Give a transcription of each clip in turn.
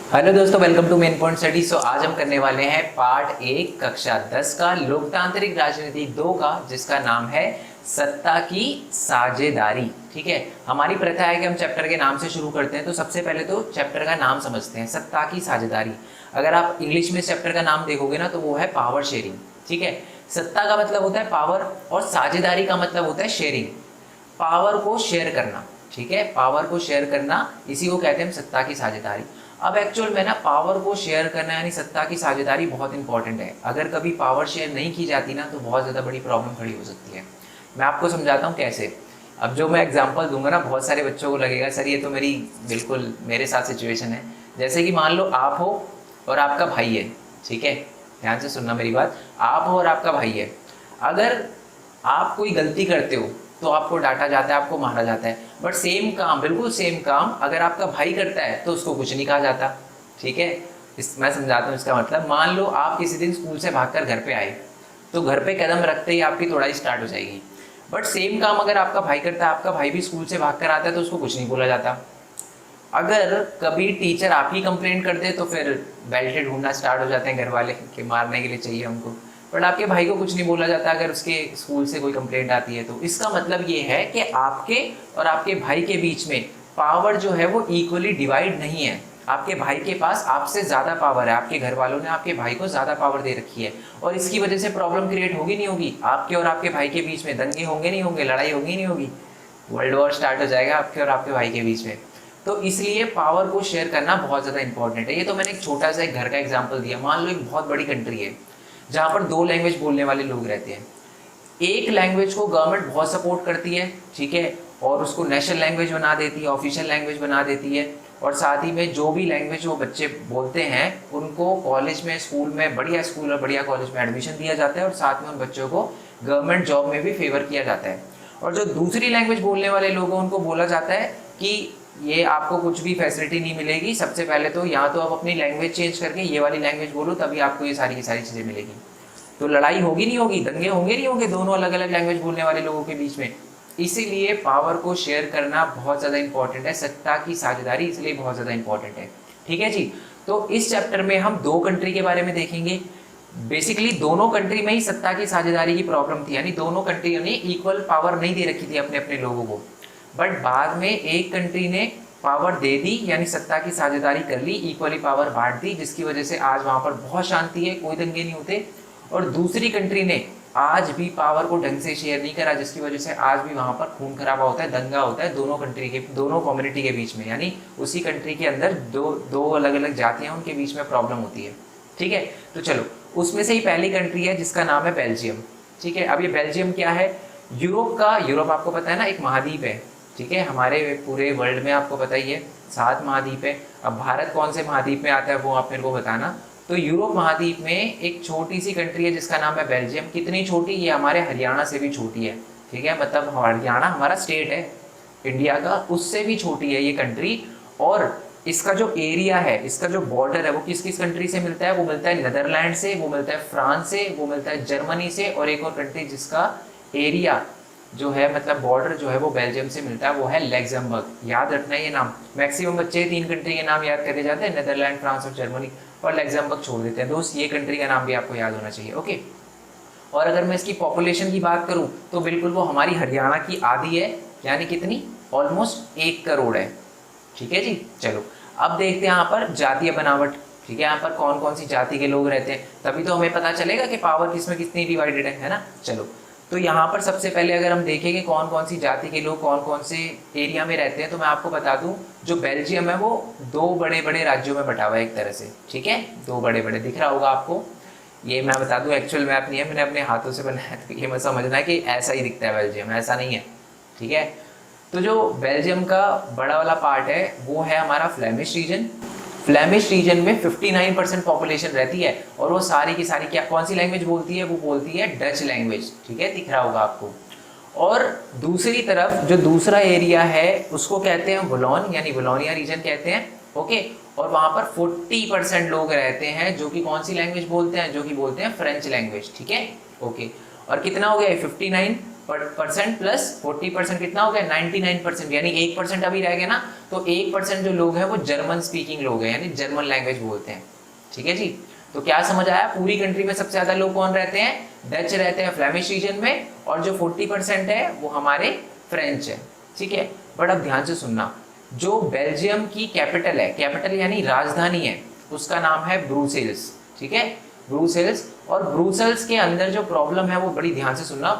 Hello दोस्तों, welcome to main point study. So आज हम करने वाले हैं पार्ट 1 कक्षा 10 का लोकतांत्रिक राजनीति 2 का, जिसका नाम है सत्ता की साझेदारी। ठीक है, हमारी प्रथा है कि हम चैप्टर के नाम से शुरू करते हैं, तो सबसे पहले तो चैप्टर का नाम समझते हैं, सत्ता की साझेदारी। अगर आप इंग्लिश में चैप्टर का नाम देखोगे ना तो वो है पावर शेयरिंग। ठीक है, सत्ता का मतलब होता है पावर और साझेदारी का मतलब होता है शेयरिंग, पावर को शेयर करना। ठीक है, पावर को शेयर करना, इसी को कहते हैं सत्ता की साझेदारी। अब एक्चुअल में ना पावर को शेयर करना यानी सत्ता की साझेदारी बहुत इंपॉर्टेंट है। अगर कभी पावर शेयर नहीं की जाती ना तो बहुत ज़्यादा बड़ी प्रॉब्लम खड़ी हो सकती है। मैं आपको समझाता हूँ कैसे। अब जो मैं एग्जांपल दूंगा ना, बहुत सारे बच्चों को लगेगा सर ये तो मेरी बिल्कुल मेरे साथ सिचुएशन है। जैसे कि मान लो आप हो और आपका भाई है। ठीक है, ध्यान से सुनना मेरी बात। आप हो और आपका भाई है। अगर आप कोई गलती करते हो तो आपको डांटा जाता है, आपको मारा जाता है। बट सेम काम, बिल्कुल सेम काम अगर आपका भाई करता है तो उसको कुछ नहीं कहा जाता। ठीक है, मैं समझाता हूँ इसका मतलब। मान लो आप किसी दिन स्कूल से भागकर घर पे आए, तो घर पे कदम रखते ही आपकी तोड़ाई स्टार्ट हो जाएगी। बट सेम काम अगर आपका भाई करता है, आपका भाई भी स्कूल से भाग कर आता है, तो उसको कुछ नहीं बोला जाता। अगर कभी टीचर आप ही कंप्लेंट कर दे तो फिर बेल्टे ढूंढना स्टार्ट हो जाते हैं घर वाले कि मारने के लिए चाहिए हमको। बट आपके भाई को कुछ नहीं बोला जाता अगर उसके स्कूल से कोई कंप्लेंट आती है तो। इसका मतलब ये है कि आपके और आपके भाई के बीच में पावर जो है वो इक्वली डिवाइड नहीं है। आपके भाई के पास आपसे ज़्यादा पावर है, आपके घर वालों ने आपके भाई को ज़्यादा पावर दे रखी है, और इसकी वजह से प्रॉब्लम क्रिएट होगी नहीं होगी? आपके और आपके भाई के बीच में दंगे होंगे नहीं होंगे, लड़ाई होगी नहीं होगी, वर्ल्ड वॉर स्टार्ट हो जाएगा आपके और आपके भाई के बीच में। तो इसलिए पावर को शेयर करना बहुत ज़्यादा इंपॉर्टेंट है। ये तो मैंने एक छोटा सा एक घर का एग्जांपल दिया। मान लो एक बहुत बड़ी कंट्री है जहाँ पर 2 लैंग्वेज बोलने वाले लोग रहते हैं। एक लैंग्वेज को गवर्नमेंट बहुत सपोर्ट करती है, ठीक है, और उसको नेशनल लैंग्वेज बना देती है, ऑफिशियल लैंग्वेज बना देती है। और साथ ही में जो भी लैंग्वेज वो बच्चे बोलते हैं उनको कॉलेज में, स्कूल में, बढ़िया स्कूल और बढ़िया कॉलेज में एडमिशन दिया जाता है, और साथ में उन बच्चों को गवर्नमेंट जॉब में भी फेवर किया जाता है। और जो दूसरी लैंग्वेज बोलने वाले लोग हैं उनको बोला जाता है कि ये आपको कुछ भी फैसिलिटी नहीं मिलेगी। सबसे पहले तो यहाँ तो आप अपनी लैंग्वेज चेंज करके ये वाली लैंग्वेज बोलो, तभी आपको ये सारी की सारी चीज़ें मिलेगी। तो लड़ाई होगी नहीं होगी, दंगे होंगे नहीं होंगे दोनों अलग अलग लैंग्वेज बोलने वाले लोगों के बीच में। इसीलिए पावर को शेयर करना बहुत ज़्यादा इंपॉर्टेंट है, सत्ता की साझेदारी इसलिए बहुत ज़्यादा इंपॉर्टेंट है। ठीक है जी, तो इस चैप्टर में हम 2 कंट्री के बारे में देखेंगे। बेसिकली दोनों कंट्री में ही सत्ता की साझेदारी की प्रॉब्लम थी, यानी दोनों कंट्रियों ने इक्वल पावर नहीं दे रखी थी अपने अपने लोगों को। बट बाद में एक कंट्री ने पावर दे दी, यानी सत्ता की साझेदारी कर ली, इक्वली पावर बांट दी, जिसकी वजह से आज वहां पर बहुत शांति है, कोई दंगे नहीं होते। और दूसरी कंट्री ने आज भी पावर को ढंग से शेयर नहीं करा, जिसकी वजह से आज भी वहां पर खून खराबा होता है, दंगा होता है दोनों कंट्री के, दोनों कम्युनिटी के बीच में। यानी उसी कंट्री के अंदर दो अलग अलग जातियां, उनके बीच में प्रॉब्लम होती है। ठीक है, तो चलो उसमें से ही पहली कंट्री है जिसका नाम है बेल्जियम। ठीक है, अब ये बेल्जियम क्या है? यूरोप आपको पता है ना एक महाद्वीप है। ठीक है, हमारे पूरे वर्ल्ड में आपको पता ही है 7 महाद्वीप है। अब भारत कौन से महाद्वीप में आता है वो आप मेरे को बताना। तो यूरोप महाद्वीप में एक छोटी सी कंट्री है जिसका नाम है बेल्जियम। कितनी छोटी? ये हमारे हरियाणा से भी छोटी है। ठीक है, मतलब हरियाणा हमारा स्टेट है इंडिया का, उससे भी छोटी है ये कंट्री। और इसका जो एरिया है, इसका जो बॉर्डर है वो किस किस कंट्री से मिलता है? वो मिलता है नीदरलैंड से, वो मिलता है फ्रांस से, वो मिलता है जर्मनी से, और एक और कंट्री जिसका एरिया जो है मतलब बॉर्डर जो है वो बेल्जियम से मिलता है, वो है लग्जमबर्ग। याद रखना है ये नाम। मैक्सिमम बच्चे 3 कंट्री के नाम याद करे जाते हैं, नीदरलैंड, फ्रांस और जर्मनी, और लग्जमबर्ग छोड़ देते हैं। दोस्त ये कंट्री का नाम भी आपको याद होना चाहिए। ओके, और अगर मैं इसकी पॉपुलेशन की बात करूं तो बिल्कुल वो हमारी हरियाणा की आधी है, यानी कितनी? ऑलमोस्ट 1 करोड़ है। ठीक है जी, चलो अब देखते हैं यहाँ पर जातीय बनावट। ठीक है, यहाँ पर कौन कौन सी जाति के लोग रहते हैं, तभी तो हमें पता चलेगा कि पावर किसमें कितनी डिवाइडेड है ना। चलो, तो यहाँ पर सबसे पहले अगर हम देखेंगे कौन कौन सी जाति के लोग कौन कौन से एरिया में रहते हैं, तो मैं आपको बता दूं जो बेल्जियम है वो 2 बड़े बड़े राज्यों में बटा हुआ है एक तरह से। ठीक है, 2 बड़े बड़े दिख रहा होगा आपको। ये मैं बता दूं एक्चुअल मैप नहीं है, मैंने अपने हाथों से बनाया, तो ये मत समझना है कि ऐसा ही दिखता है बेल्जियम, ऐसा नहीं है। ठीक है, तो जो बेल्जियम का बड़ा वाला पार्ट है वो है हमारा फ्लेमिश रीजन। फ्लेमिश रीजन में 59% पॉपुलेशन रहती है, और वो सारी की सारी क्या कौन सी लैंग्वेज बोलती है? वो बोलती है डच लैंग्वेज। ठीक है, दिख रहा होगा आपको। और दूसरी तरफ जो दूसरा एरिया है उसको कहते हैं वलोन, यानी वलोनिया रीजन कहते हैं। ओके, और वहां पर 40% लोग रहते हैं जो कि कौन सी लैंग्वेज बोलते हैं? जो कि बोलते हैं फ्रेंच लैंग्वेज। ठीक है, ओके, और कितना हो गया? 59 परसेंट प्लस 40% कितना हो गया 99%, यानी 1% अभी रह गया ना, तो 1% जो लोग हैं वो जर्मन स्पीकिंग लोग हैं, यानी जर्मन लैंग्वेज बोलते हैं। ठीक है जी, तो क्या समझ आया, पूरी कंट्री में सबसे ज्यादा लोग कौन रहते हैं, डच रहते हैं फ्लेमिश रीजन में, और जो 40% है वो हमारे फ्रेंच है। ठीक है, बट अब ध्यान से सुनना, जो बेल्जियम की कैपिटल है, कैपिटल यानी राजधानी है, उसका नाम है ब्रुसेल्स। ठीक है, ब्रुसेल्स, और ब्रुसेल्स के अंदर जो प्रॉब्लम है वो बड़ी ध्यान से सुनना,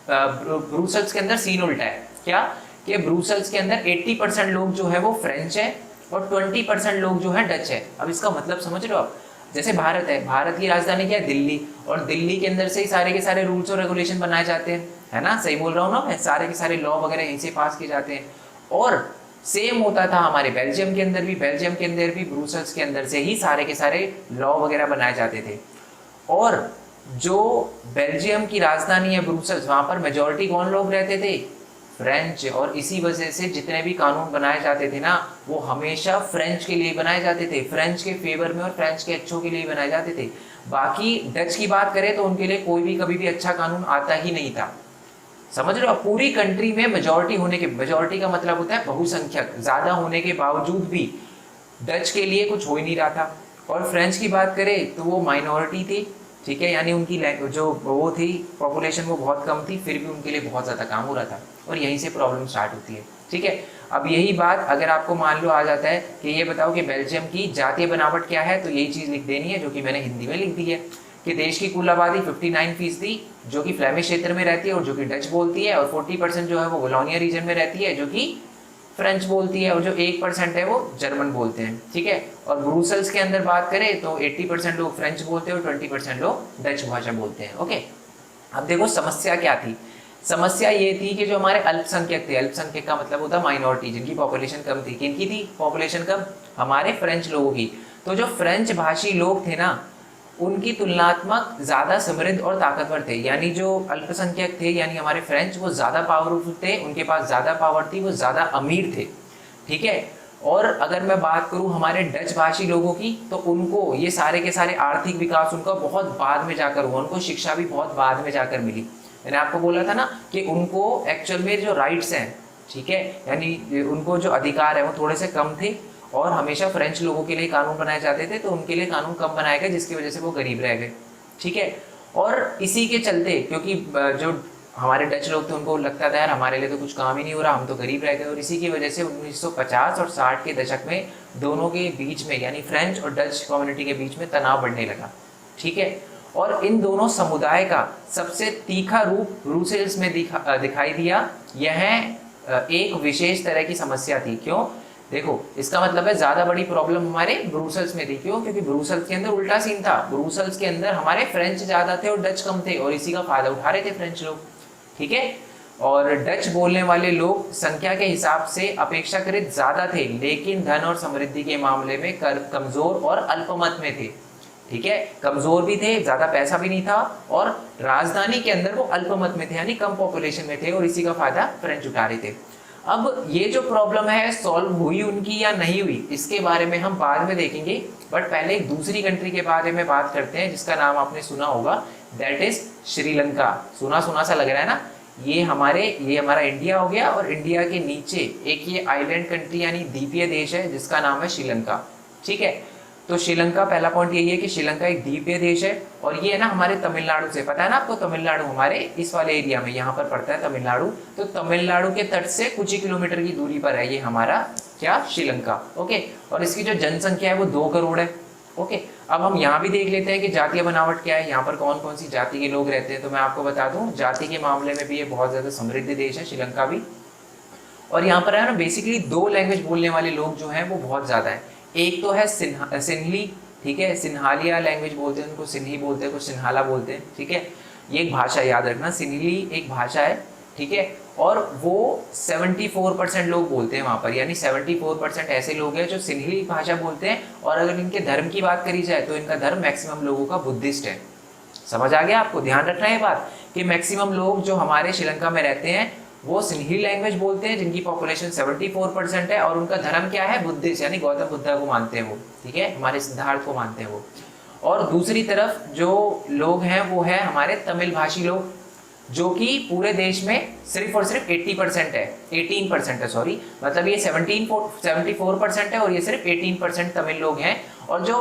ब्रुसेल्स के अंदर सीन उल्टा है, क्या कि ब्रुसेल्स के अंदर 80% लोग जो है वो फ्रेंच है और 20% लोग जो है डच है। अब इसका मतलब समझ रहे हो आप, जैसे भारत है, भारत की राजधानी क्या है, दिल्ली, और दिल्ली के अंदर से ही सारे के सारे रूल्स और रेगुलेशन बनाए जाते हैं, है ना, सही बोल रहा हूँ ना मैं, सारे के सारे लॉ वगैरह यहीं से पास किए जाते हैं। और सेम होता था हमारे बेल्जियम के अंदर भी, बेल्जियम के अंदर भी ब्रुसेल्स के अंदर से ही सारे के सारे लॉ वगैरह बनाए जाते थे। और जो बेल्जियम की राजधानी है ब्रुसेल्स, वहां पर मेजोरिटी कौन लोग रहते थे, फ्रेंच, और इसी वजह से जितने भी कानून बनाए जाते थे ना वो हमेशा फ्रेंच के लिए बनाए जाते थे, फ्रेंच के फेवर में और फ्रेंच के अच्छों के लिए बनाए जाते थे। बाकी डच की बात करें तो उनके लिए कोई भी कभी भी अच्छा कानून आता ही नहीं था। समझ रहे हो, पूरी कंट्री में मेजोरिटी होने के, मेजोरिटी का मतलब होता है बहुसंख्यक, ज्यादा होने के बावजूद भी डच के लिए कुछ हो ही नहीं रहा था। और फ्रेंच की बात करें तो वो माइनॉरिटी थी, ठीक है, यानी उनकी जो वो थी पॉपुलेशन वो बहुत कम थी, फिर भी उनके लिए बहुत ज़्यादा काम हो रहा था, और यहीं से प्रॉब्लम स्टार्ट होती है। ठीक है, अब यही बात अगर आपको मान लो आ जाता है कि ये बताओ कि बेल्जियम की जातीय बनावट क्या है, तो यही चीज़ लिख देनी है जो कि मैंने हिंदी में लिख दी है, कि देश की कुल आबादी 59% जो कि फ्लेमिश क्षेत्र में रहती है और जो कि डच बोलती है, और 40% जो है वो वलोनिया रीजन में रहती है जो कि फ्रेंच बोलती है, और जो 1% है वो जर्मन बोलते हैं। ठीक है, और ब्रुसेल्स के अंदर बात करें तो 80% लोग फ्रेंच बोलते हैं और 20% लोग डच भाषा बोलते हैं। ओके, अब देखो समस्या क्या थी, समस्या ये थी कि जो हमारे अल्पसंख्यक थे, अल्पसंख्यक का मतलब होता है माइनॉरिटी, जिनकी पॉपुलेशन कम थी, किनकी थी पॉपुलेशन कम, हमारे फ्रेंच लोगों की। तो जो फ्रेंच भाषी लोग थे ना उनकी तुलनात्मक ज़्यादा समृद्ध और ताकतवर थे, यानी जो अल्पसंख्यक थे यानी हमारे फ्रेंच वो ज़्यादा पावरफुल थे, उनके पास ज़्यादा पावर थी, वो ज़्यादा अमीर थे। ठीक है, और अगर मैं बात करूं हमारे डच भाषी लोगों की तो उनको ये सारे के सारे आर्थिक विकास उनका बहुत बाद में जाकर हुआ, उनको शिक्षा भी बहुत बाद में जाकर मिली। मैंने आपको बोला था ना कि उनको एक्चुअल में जो राइट्स हैं, ठीक है, यानी उनको जो अधिकार है वो थोड़े से कम थे, और हमेशा फ्रेंच लोगों के लिए कानून बनाए जाते थे, तो उनके लिए कानून कम बनाए गए जिसकी वजह से वो गरीब रह गए। ठीक है, और इसी के चलते क्योंकि जो हमारे डच लोग थे उनको लगता था यार हमारे लिए तो कुछ काम ही नहीं हो रहा, हम तो गरीब रह गए, और इसी की वजह से 1950 और 60 के दशक में दोनों के बीच में यानी फ्रेंच और डच कम्युनिटी के बीच में तनाव बढ़ने लगा। ठीक है, और इन दोनों समुदाय का सबसे तीखा रूप ब्रुसेल्स में दिखाई दिया। यह एक विशेष तरह की समस्या थी। क्यों, देखो इसका मतलब है ज्यादा बड़ी प्रॉब्लम हमारे ब्रुसेल्स में थी। क्यों, क्योंकि ब्रुसेल्स के अंदर उल्टा सीन था, ब्रुसेल्स के अंदर हमारे फ्रेंच ज्यादा थे और डच कम थे, और इसी का फायदा उठा रहे थे फ्रेंच लोग। ठीक है, और डच बोलने वाले लोग संख्या के हिसाब से अपेक्षाकृत ज्यादा थे, लेकिन धन और समृद्धि के मामले में कमजोर और अल्पमत में थे। ठीक है, कमजोर भी थे, ज्यादा पैसा भी नहीं था, और राजधानी के अंदर वो अल्पमत में थे यानी कम पॉपुलेशन में थे, और इसी का फायदा फ्रेंच उठा रहे थे। अब ये जो प्रॉब्लम है सॉल्व हुई उनकी या नहीं हुई इसके बारे में हम बाद में देखेंगे, बट पहले एक दूसरी कंट्री के बारे में बात करते हैं जिसका नाम आपने सुना होगा, दैट इज श्रीलंका। सुना सुना सा लग रहा है ना, ये हमारा इंडिया हो गया, और इंडिया के नीचे एक ये आइलैंड कंट्री यानी द्वीपीय देश है जिसका नाम है श्रीलंका। ठीक है, तो श्रीलंका, पहला पॉइंट यही है कि श्रीलंका एक द्वीपीय देश है, और ये है ना हमारे तमिलनाडु से, पता है ना आपको, तमिलनाडु हमारे इस वाले एरिया में यहाँ पर पड़ता है तमिलनाडु, तो तमिलनाडु के तट से कुछ ही किलोमीटर की दूरी पर है ये हमारा क्या, श्रीलंका। ओके, और इसकी जो जनसंख्या है वो 2 करोड़ है। ओके, अब हम यहाँ भी देख लेते हैं कि जातीय बनावट क्या है, यहाँ पर कौन कौन सी जाति के लोग रहते हैं। तो मैं आपको बता दूं जाति के मामले में भी ये बहुत ज्यादा समृद्ध देश है श्रीलंका भी, और यहाँ पर है ना बेसिकली 2 लैंग्वेज बोलने वाले लोग जो हैं वो बहुत ज्यादा है। एक तो है सिन्हली, ठीक है, सिन्हालिया लैंग्वेज बोलते हैं उनको, सिन्ही बोलते हैं, कुछ सिन्हाला बोलते हैं। ठीक है, ये एक भाषा याद रखना, सिन्हली एक भाषा है। ठीक है, और वो 74% लोग बोलते हैं वहाँ पर, यानी 74% ऐसे लोग हैं जो सिन्हली भाषा बोलते हैं। और अगर इनके धर्म की बात करी जाए तो इनका धर्म मैक्सिमम लोगों का बुद्धिस्ट है। समझ आ गया आपको, ध्यान रखना है बात कि मैक्सिमम लोग जो हमारे श्रीलंका में रहते हैं वो सिन्ही लैंग्वेज बोलते हैं, जिनकी पॉपुलेशन 74% है, और उनका धर्म क्या है, बुद्धिस्ट, यानी गौतम बुद्धा को मानते हैं वो। ठीक है, हमारे सिद्धार्थ को मानते हैं वो। और दूसरी तरफ जो लोग हैं वो है हमारे तमिल भाषी लोग, जो कि पूरे देश में सिर्फ और सिर्फ 80% है, 18% है सॉरी, मतलब ये 74% है और ये सिर्फ 18% तमिल लोग हैं। और जो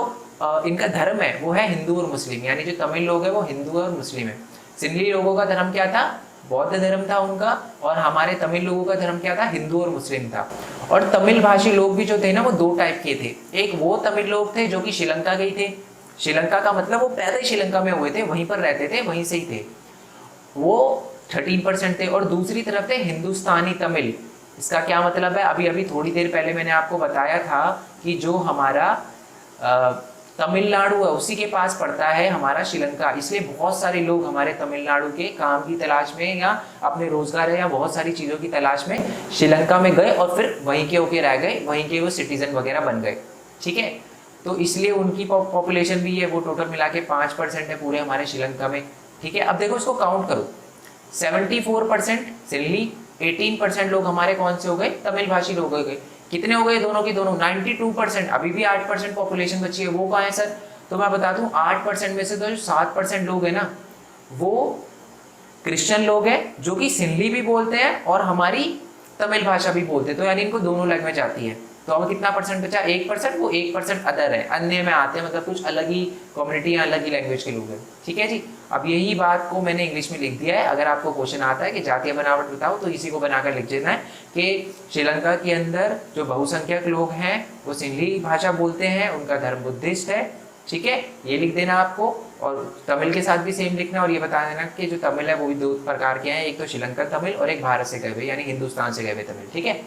इनका धर्म है वो है हिंदू और मुस्लिम, यानी जो तमिल लोग हैं वो हिंदू और मुस्लिम है। सिंधली लोगों का धर्म क्या था? बौद्ध धर्म था उनका, और हमारे तमिल लोगों का धर्म क्या था? हिंदू और मुस्लिम था। और तमिल भाषी लोग भी जो थे ना वो दो टाइप के थे। एक वो तमिल लोग थे जो कि श्रीलंका के ही थे, श्रीलंका का मतलब वो पैदा ही श्रीलंका में हुए थे, वहीं पर रहते थे, वहीं से ही थे, वो 13% थे। और दूसरी तरफ थे हिंदुस्तानी तमिल। इसका क्या मतलब है? अभी अभी थोड़ी देर पहले मैंने आपको बताया था कि जो हमारा तमिलनाडु है उसी के पास पड़ता है हमारा श्रीलंका, इसलिए बहुत सारे लोग हमारे तमिलनाडु के काम की तलाश में या अपने रोजगार या बहुत सारी चीज़ों की तलाश में श्रीलंका में गए और फिर वहीं के होके रह गए, वहीं के वो सिटीजन वगैरह बन गए। ठीक है, तो इसलिए उनकी पॉपुलेशन भी है वो टोटल मिला के 5% है पूरे हमारे श्रीलंका में। ठीक है, अब देखो इसको काउंट करो, 74% सिल्ली, 18% लोग हमारे कौन से हो गए? तमिल भाषी लोग हो गए। कितने हो गए दोनों की दोनों? 92%। अभी भी 8% पॉपुलेशन बची है, वो कहाँ है सर? तो मैं बता दूं 8% में से तो जो 7% लोग हैं ना वो क्रिश्चियन लोग हैं, जो कि सिंधली भी बोलते हैं और हमारी तमिल भाषा भी बोलते हैं, तो यानी इनको दोनों लैंग्वेज आती है। तो अब कितना परसेंट बचा? 1%। वो 1% अदर है, अन्य में आते हैं, मतलब कुछ अलग ही कम्युनिटी या अलग ही लैंग्वेज के लोग हैं। ठीक है जी, अब यही बात को मैंने इंग्लिश में लिख दिया है। अगर आपको क्वेश्चन आता है कि जातीय बनावट बताओ तो इसी को बनाकर लिख देना है कि श्रीलंका के अंदर जो बहुसंख्यक लोग हैं वो सिंधली भाषा बोलते हैं, उनका धर्म बुद्धिस्ट है। ठीक है, ये लिख देना आपको। और तमिल के साथ भी सेम लिखना और ये बता देना कि जो तमिल है वो भी दो प्रकार के हैं, एक तो श्रीलंकन तमिल और एक भारत से गए हुए यानी हिंदुस्तान से गए हुए तमिल। ठीक है,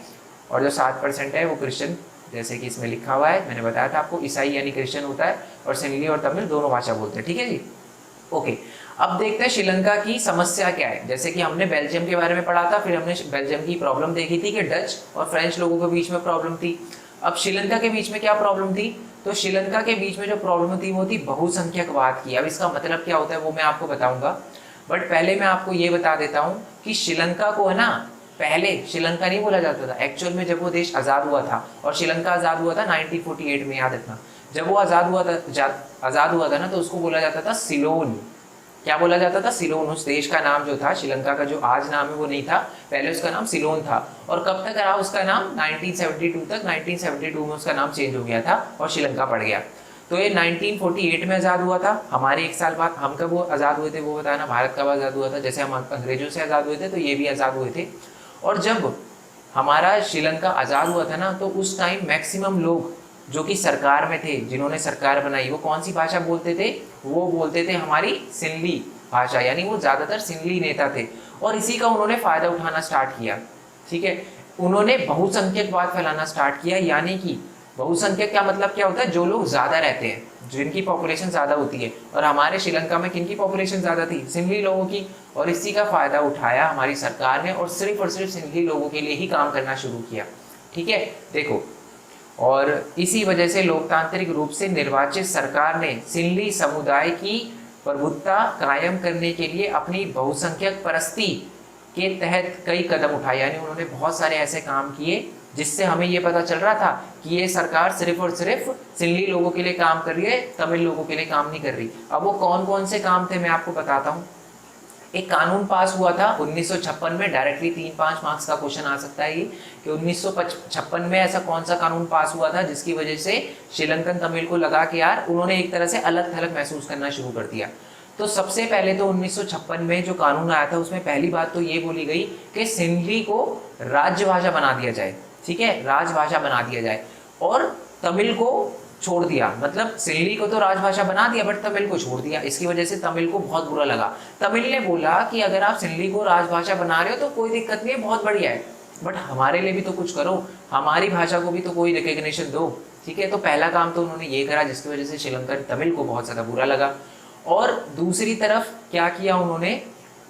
और जो 7% है वो क्रिश्चियन, जैसे कि इसमें लिखा हुआ है, मैंने बताया था आपको, ईसाई यानी क्रिश्चियन होता है, और सिंधली और तमिल दोनों भाषा बोलते हैं। ठीक है जी, ओके। अब देखते हैं श्रीलंका की समस्या क्या है। जैसे कि हमने बेल्जियम के बारे में पढ़ा था, फिर हमने बेल्जियम की प्रॉब्लम देखी थी कि डच और फ्रेंच लोगों के बीच में प्रॉब्लम थी। अब श्रीलंका के बीच में क्या प्रॉब्लम थी? तो श्रीलंका के बीच में जो प्रॉब्लम थी वो थी बहुसंख्यकवाद की। अब इसका मतलब क्या होता है वो मैं आपको बताऊंगा, बट पहले मैं आपको ये बता देता हूँ कि श्रीलंका को है ना, पहले श्रीलंका नहीं बोला जाता था। एक्चुअल में जब वो देश आज़ाद हुआ था, और श्रीलंका आज़ाद हुआ था 1948 में, याद रखना, जब वो आज़ाद हुआ था ना, तो उसको बोला जाता था सिलोन। क्या बोला जाता था? सिलोन। उस देश का नाम जो था, श्रीलंका का जो आज नाम है वो नहीं था, पहले उसका नाम सिलोन था। और कब तक रहा उसका नाम? 1972 तक। 1972 में उसका नाम चेंज हो गया था और श्रीलंका पड़ गया। तो ये 1948 में आज़ाद हुआ था, हमारे एक साल बाद। हम कब वो आज़ाद हुए थे वो बताना, भारत कब आज़ाद हुआ था? जैसे हम अंग्रेजों से आज़ाद हुए थे तो ये भी आज़ाद हुए थे। और जब हमारा श्रीलंका आज़ाद हुआ था ना, तो उस टाइम मैक्सिमम लोग जो कि सरकार में थे, जिन्होंने सरकार बनाई, वो कौन सी भाषा बोलते थे? वो बोलते थे हमारी सिंधली भाषा, यानी वो ज़्यादातर सिंधली नेता थे। और इसी का उन्होंने फ़ायदा उठाना स्टार्ट किया। ठीक है, उन्होंने बहुसंख्यकवाद फैलाना स्टार्ट किया। यानी कि बहुसंख्यक क्या मतलब क्या होता है? जो लोग ज़्यादा रहते हैं, जिनकी पॉपुलेशन ज़्यादा होती है। और हमारे श्रीलंका में किनकी पॉपुलेशन ज़्यादा थी? सिंधली लोगों की। और इसी का फ़ायदा उठाया हमारी सरकार ने और सिर्फ सिंधली लोगों के लिए ही काम करना शुरू किया। ठीक है, देखो, और इसी वजह से लोकतांत्रिक रूप से निर्वाचित सरकार ने सिंधली समुदाय की प्रभुत्ता कायम करने के लिए अपनी बहुसंख्यक परस्ती के तहत कई कदम उठाए। यानी उन्होंने बहुत सारे ऐसे काम किए जिससे हमें ये पता चल रहा था कि ये सरकार सिर्फ और सिर्फ सिंधली लोगों के लिए काम कर रही है, तमिल लोगों के लिए काम नहीं कर रही। अब वो कौन कौन से काम थे मैं आपको बताता हूँ। एक कानून पास हुआ था 1956 में, डायरेक्टली 3-5 मार्क्स का क्वेश्चन आ सकता है ये, कि 1956 में ऐसा कौन सा कानून पास हुआ था जिसकी वजह से श्रीलंकन तमिल को लगा कि यार उन्होंने एक तरह से अलग थलग महसूस करना शुरू कर दिया। तो सबसे पहले तो 1956 में जो कानून आया था उसमें पहली बात तो ये बोली गई कि सिंधली को राजभाषा बना दिया जाए। ठीक है, राजभाषा बना दिया जाए, और तमिल को छोड़ दिया। मतलब सिंधली को तो राजभाषा बना दिया बट तमिल को छोड़ दिया। इसकी वजह से तमिल को बहुत बुरा लगा। तमिल ने बोला कि अगर आप सिंधली को राजभाषा बना रहे हो तो कोई दिक्कत नहीं है, बहुत बढ़िया है, बट हमारे लिए भी तो कुछ करो, हमारी भाषा को भी तो कोई रिकग्निशन दो। ठीक है, तो पहला काम तो उन्होंने ये करा जिसकी वजह से श्रीलंकन तमिल को बहुत ज़्यादा बुरा लगा। और दूसरी तरफ क्या किया उन्होंने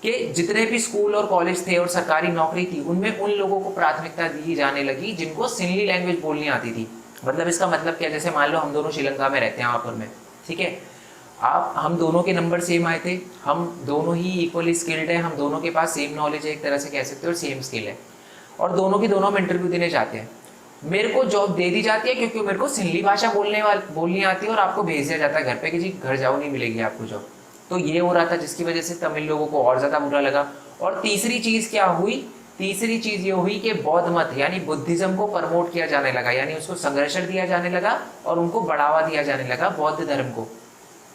कि जितने भी स्कूल और कॉलेज थे और सरकारी नौकरी थी उनमें उन लोगों को प्राथमिकता दी जाने लगी जिनको सिंधली लैंग्वेज बोलनी आती थी। मतलब इसका मतलब क्या, जैसे मान लो हम दोनों श्रीलंका में रहते हैं आपुर में, ठीक है, हम दोनों के नंबर सेम आए थे, हम दोनों ही इक्वली स्किल्ड है, हम दोनों के पास सेम नॉलेज है एक तरह से कह सकते हो, और सेम स्किल है, और दोनों की दोनों में इंटरव्यू देने जाते हैं। मेरे को जॉब दे दी जाती है क्योंकि मेरे को सिंधली भाषा बोलनी आती है, और आपको भेज दिया जाता है घर पे कि जी घर जाओ, नहीं मिलेगी आपको जॉब। तो ये हो रहा था जिसकी वजह से तमिल लोगों को और ज़्यादा बुरा लगा। और तीसरी चीज क्या हुई, तीसरी चीज ये हुई कि बौद्ध मत यानी बुद्धिज्म को प्रमोट किया जाने लगा, यानी उसको संरक्षण दिया जाने लगा और उनको बढ़ावा दिया जाने लगा बौद्ध धर्म को।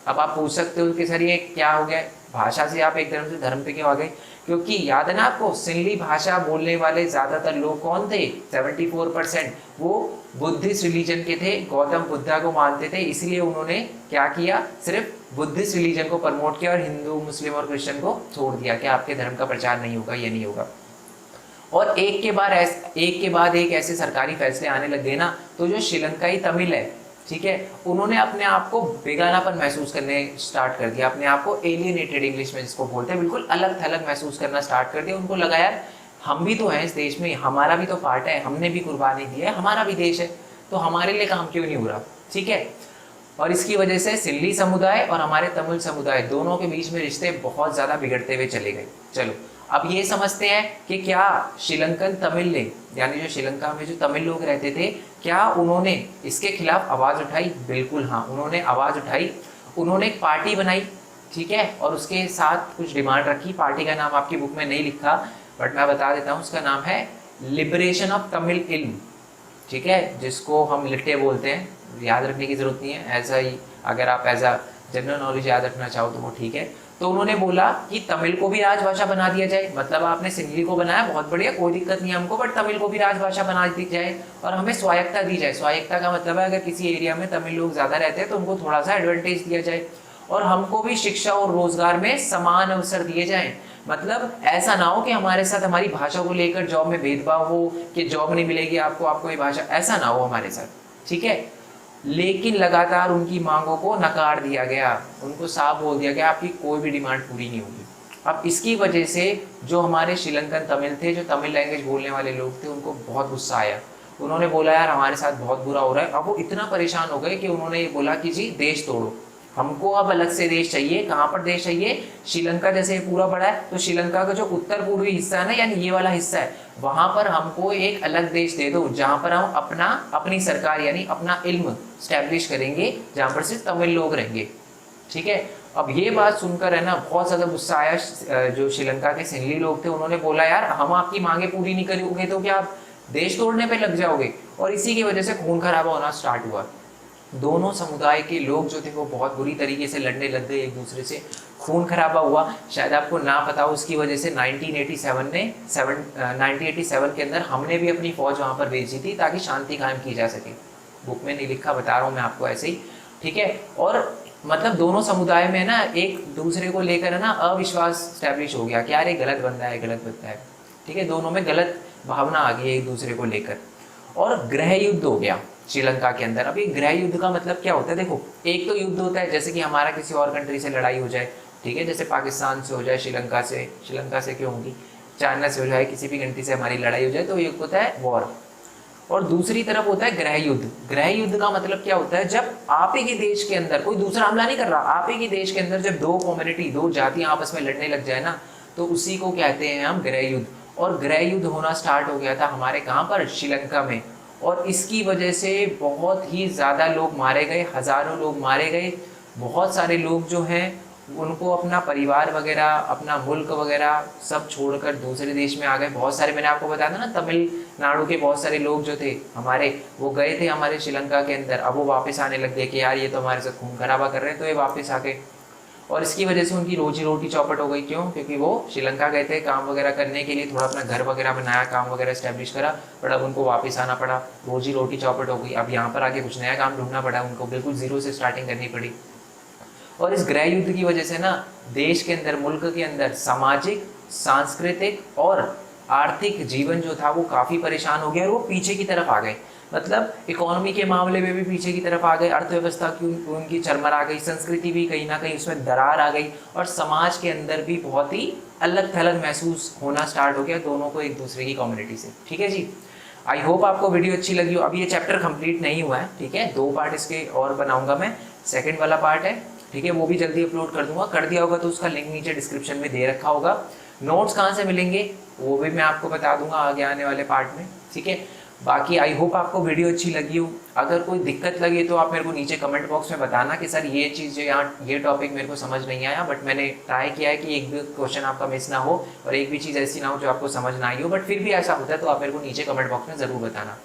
अब आप पूछ सकते हो कि सर ये क्या हो गया, भाषा से आप एक धर्म से धर्म पे क्यों आ गए? क्योंकि याद है ना आपको, सिंहली भाषा बोलने वाले ज्यादातर लोग कौन थे, 74%, वो बुद्धिस्ट रिलीजन के थे, गौतम बुद्धा को मानते थे, इसलिए उन्होंने क्या किया, सिर्फ बुद्धिस्ट रिलीजन को प्रमोट किया और हिंदू मुस्लिम और क्रिश्चियन को छोड़ दिया कि आपके धर्म का प्रचार नहीं होगा, ये नहीं होगा। और एक के बाद एक ऐसे सरकारी फैसले आने लग गए ना, तो जो श्रीलंकाई तमिल है, ठीक है, उन्होंने अपने आप को बेगानापन महसूस करने स्टार्ट कर दिया, अपने आप को एलियनेटेड इंग्लिश में जिसको बोलते हैं, बिल्कुल अलग थलग महसूस करना स्टार्ट कर दिया। उनको लगा यार हम भी तो हैं इस देश में, हमारा भी तो पार्ट है, हमने भी कुर्बानी दी है, हमारा भी देश है, तो हमारे लिए काम क्यों नहीं हो रहा, ठीक है। और इसकी वजह से सिल्ली समुदाय और हमारे तमिल समुदाय दोनों के बीच में रिश्ते बहुत ज़्यादा बिगड़ते हुए चले गए। चलो अब ये समझते हैं कि क्या श्रीलंकन तमिल ने, यानी जो श्रीलंका में जो तमिल लोग रहते थे, क्या उन्होंने इसके खिलाफ आवाज़ उठाई? बिल्कुल हाँ, उन्होंने आवाज़ उठाई, उन्होंने एक पार्टी बनाई, ठीक है, और उसके साथ कुछ डिमांड रखी। पार्टी का नाम आपकी बुक में नहीं लिखा, बट मैं बता देता हूँ, उसका नाम है लिबरेशन ऑफ तमिल इल्म, ठीक है, जिसको हम लिट्टे बोलते हैं, याद रखने की जरूरत नहीं है, ऐसा ही अगर आप एज अ जनरल नॉलेज याद रखना चाहो तो वो ठीक है। तो उन्होंने बोला कि तमिल को भी राजभाषा बना दिया जाए, मतलब आपने सिंहली को बनाया, बहुत बढ़िया, कोई दिक्कत नहीं हमको, बट तमिल को भी राजभाषा बना दी जाए और हमें स्वायत्ता दी जाए। स्वायत्ता का मतलब है अगर किसी एरिया में तमिल लोग ज़्यादा रहते हैं तो उनको थोड़ा सा एडवांटेज दिया जाए, और हमको भी शिक्षा और रोजगार में समान अवसर दिए जाएं। मतलब ऐसा ना हो कि हमारे साथ हमारी भाषा को लेकर जॉब में भेदभाव हो कि जॉब नहीं मिलेगी आपको ये भाषा, ऐसा ना हो हमारे साथ, ठीक है। लेकिन लगातार उनकी मांगों को नकार दिया गया, उनको साफ बोल दिया गया आपकी कोई भी डिमांड पूरी नहीं होगी। अब इसकी वजह से जो हमारे श्रीलंकन तमिल थे, जो तमिल लैंग्वेज बोलने वाले लोग थे, उनको बहुत गुस्सा आया। उन्होंने बोला यार हमारे साथ बहुत बुरा हो रहा है। अब वो इतना परेशान हो गए कि उन्होंने ये बोला कि जी देश तोड़ो, हमको अब अलग से देश चाहिए। कहाँ पर देश चाहिए? श्रीलंका जैसे पूरा बड़ा है तो श्रीलंका का जो उत्तर पूर्वी हिस्सा है ना, यानी ये वाला हिस्सा है, वहां पर हमको एक अलग देश दे दो जहां पर हम अपनी सरकार यानी अपना इल्म स्टैब्लिश करेंगे, जहां पर सिर्फ तमिल लोग रहेंगे, ठीक है। अब ये बात सुनकर है ना बहुत ज्यादा गुस्सा आया जो श्रीलंका के सिंहली लोग थे। उन्होंने बोला यार हम आपकी मांगे पूरी नहीं करोगे तो क्या आप देश तोड़ने पे लग जाओगे? और इसी की वजह से खून खराबा होना स्टार्ट हुआ। दोनों समुदाय के लोग जो थे वो बहुत बुरी तरीके से लड़ने लग गए एक दूसरे से, खून खराबा हुआ। शायद आपको ना पता हो, उसकी वजह से 1987 के अंदर हमने भी अपनी फौज वहाँ पर भेजी थी ताकि शांति कायम की जा सके। बुक में नहीं लिखा, बता रहा हूँ मैं आपको ऐसे ही, ठीक है। और मतलब दोनों समुदाय में ना एक दूसरे को लेकर है ना अविश्वास स्टैब्लिश हो गया कि यार ये गलत बंदा है, गलत बंदा है, ठीक है। दोनों में गलत भावना आ गई एक दूसरे को लेकर, और गृह युद्ध हो गया श्रीलंका के अंदर। अब ये गृह युद्ध का मतलब क्या होता है? देखो, एक तो युद्ध होता है जैसे कि हमारा किसी और कंट्री से लड़ाई हो जाए, ठीक है, जैसे पाकिस्तान से हो जाए, श्रीलंका से क्यों होगी, चाइना से हो जाए, किसी भी कंट्री से हमारी लड़ाई हो जाए तो ये होता है वॉर। और दूसरी तरफ होता है गृह युद्ध। गृह युद्ध का मतलब क्या होता है? जब आप ही के देश के अंदर, कोई दूसरा हमला नहीं कर रहा, आप ही के देश के अंदर जब दो कम्युनिटी, दो जातियां आपस में लड़ने लग जाए ना, तो उसी को कहते हैं हम गृह युद्ध। और गृह युद्ध होना स्टार्ट हो गया था हमारे कहाँ पर? श्रीलंका में। और इसकी वजह से बहुत ही ज़्यादा लोग मारे गए, हज़ारों लोग मारे गए। बहुत सारे लोग जो हैं उनको अपना परिवार वगैरह, अपना मुल्क वगैरह सब छोड़कर दूसरे देश में आ गए। बहुत सारे, मैंने आपको बताया था ना, तमिलनाडु के बहुत सारे लोग जो थे हमारे, वो गए थे हमारे श्रीलंका के अंदर। अब वो वापस आने लग गए कि यार ये तो हमारे साथ खून खराबा कर रहे हैं, तो ये वापस आ गए। और इसकी वजह से उनकी रोजी रोटी चौपट हो गई। क्यों? क्योंकि वो श्रीलंका गए थे काम वगैरह करने के लिए, थोड़ा अपना घर वगैरह बनाया, काम वगैरह स्टैब्लिश करा, बट अब उनको वापस आना पड़ा, रोजी रोटी चौपट हो गई। अब यहाँ पर आके कुछ नया काम ढूंढना पड़ा उनको, बिल्कुल जीरो से स्टार्टिंग करनी पड़ी। और इस गृह युद्ध की वजह से ना देश के अंदर, मुल्क के अंदर सामाजिक, सांस्कृतिक और आर्थिक जीवन जो था वो काफ़ी परेशान हो गया और वो पीछे की तरफ आ गए। मतलब इकोनॉमी के मामले में भी पीछे की तरफ आ गए, अर्थव्यवस्था की उनकी चरमरा गई, संस्कृति भी कहीं ना कहीं उसमें दरार आ गई, और समाज के अंदर भी बहुत ही अलग थलग महसूस होना स्टार्ट हो गया दोनों को एक दूसरे की कम्युनिटी से। ठीक है जी, आई होप आपको वीडियो अच्छी लगी हो। अभी ये चैप्टर कंप्लीट नहीं हुआ है, ठीक है, 2 पार्ट इसके और बनाऊंगा मैं। सेकेंड वाला पार्ट है, ठीक है, वो भी जल्दी अपलोड कर दूंगा। कर दिया होगा तो उसका लिंक नीचे डिस्क्रिप्शन में दे रखा होगा। नोट्स कहाँ से मिलेंगे वो भी मैं आपको बता दूंगा आगे आने वाले पार्ट में, ठीक है। बाकी आई होप आपको वीडियो अच्छी लगी हो। अगर कोई दिक्कत लगे तो आप मेरे को नीचे कमेंट बॉक्स में बताना कि सर ये चीज़ यहाँ ये टॉपिक मेरे को समझ नहीं आया, बट मैंने ट्राई किया है कि एक भी क्वेश्चन आपका मिस ना हो और एक भी चीज़ ऐसी ना हो जो आपको समझ ना आई हो, बट फिर भी ऐसा होता है तो आप मेरे को नीचे कमेंट बॉक्स में ज़रूर बताना।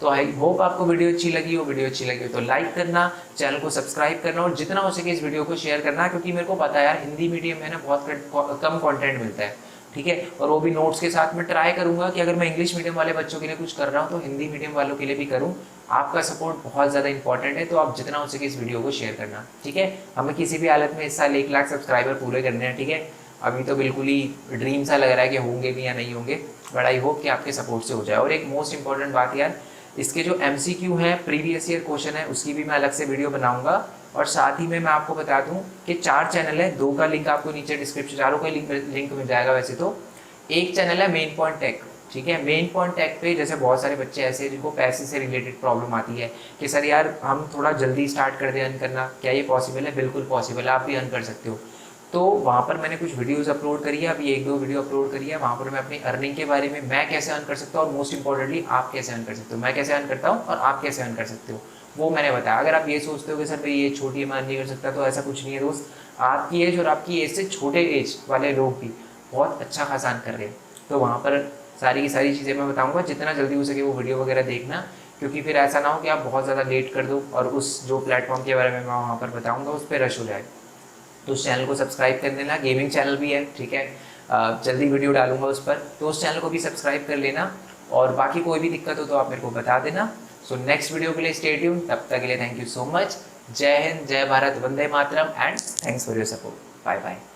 तो आई होप आपको वीडियो अच्छी लगी हो। वीडियो अच्छी लगी हो तो लाइक करना, चैनल को सब्सक्राइब करना और जितना हो सके इस वीडियो को शेयर करना, क्योंकि मेरे को पता है यार हिंदी मीडियम में ना बहुत कम कंटेंट मिलता है, ठीक है, और वो भी नोट्स के साथ। मैं ट्राई करूंगा कि अगर मैं इंग्लिश मीडियम वाले बच्चों के लिए कुछ कर रहा हूँ तो हिंदी मीडियम वालों के लिए भी करूँ। आपका सपोर्ट बहुत ज़्यादा इंपॉर्टेंट है, तो आप जितना हो सके इस वीडियो को शेयर करना, ठीक है। हमें किसी भी हालत में इस साल 1 लाख सब्सक्राइबर पूरे करने हैं, ठीक है। अभी तो बिल्कुल ही ड्रीम सा लग रहा है कि होंगे भी या नहीं होंगे, बट आई होप कि आपके सपोर्ट से हो जाए। और एक मोस्ट इंपॉर्टेंट बात यार, इसके जो MCQ हैं, प्रीवियस ईयर क्वेश्चन है, उसकी भी मैं अलग से वीडियो बनाऊंगा। और साथ ही में मैं आपको बता दूं कि 4 चैनल है, 2 का लिंक आपको नीचे डिस्क्रिप्शन, चारों का लिंक मिल जाएगा वैसे तो। एक चैनल है मेन पॉइंट टेक, ठीक है। मेन पॉइंट टेक पे जैसे बहुत सारे बच्चे ऐसे हैं जिनको पैसे से रिलेटेड प्रॉब्लम आती है कि सर यार हम थोड़ा जल्दी स्टार्ट कर दें अर्न करना, क्या ये पॉसिबल है? बिल्कुल पॉसिबल है, आप भी अर्न कर सकते हो। तो वहाँ पर मैंने कुछ वीडियोस अपलोड करी है, अभी 1-2 वीडियो अपलोड करी है। वहाँ पर मैं अपनी अर्निंग के बारे में, मैं कैसे अर्न कर सकता हूँ और मोस्ट इंपॉर्टेंटली आप कैसे अर्न कर सकते हो, मैं कैसे अर्न करता हूँ और आप कैसे अर्न कर सकते हो, वो मैंने बताया। अगर आप ये सोचते हो कि सर भाई ये छोटी है मैं अर्न नहीं कर सकता, तो ऐसा कुछ नहीं है दोस्त। आपकी एज और आपकी एज से छोटे एज वाले लोग भी बहुत अच्छा खासा अर्न कर रहे हैं। तो वहाँ पर सारी की सारी चीज़ें मैं बताऊँगा, जितना जल्दी हो सके वो वीडियो वगैरह देखना, क्योंकि फिर ऐसा ना हो कि आप बहुत ज़्यादा लेट कर दो और उस जो प्लेटफॉर्म के बारे में मैं वहाँ पर बताऊँगा उस पर रश हो जाए। तो उस चैनल को सब्सक्राइब कर लेना, गेमिंग चैनल भी है, ठीक है। जल्दी वीडियो डालूंगा उस पर, तो उस चैनल को भी सब्सक्राइब कर लेना। और बाकी कोई भी दिक्कत हो तो आप मेरे को बता देना। सो नेक्स्ट वीडियो के लिए स्टे ट्यून, तब तक के लिए थैंक यू सो मच। जय हिंद, जय भारत, वंदे मातरम and thanks for your support. Bye bye.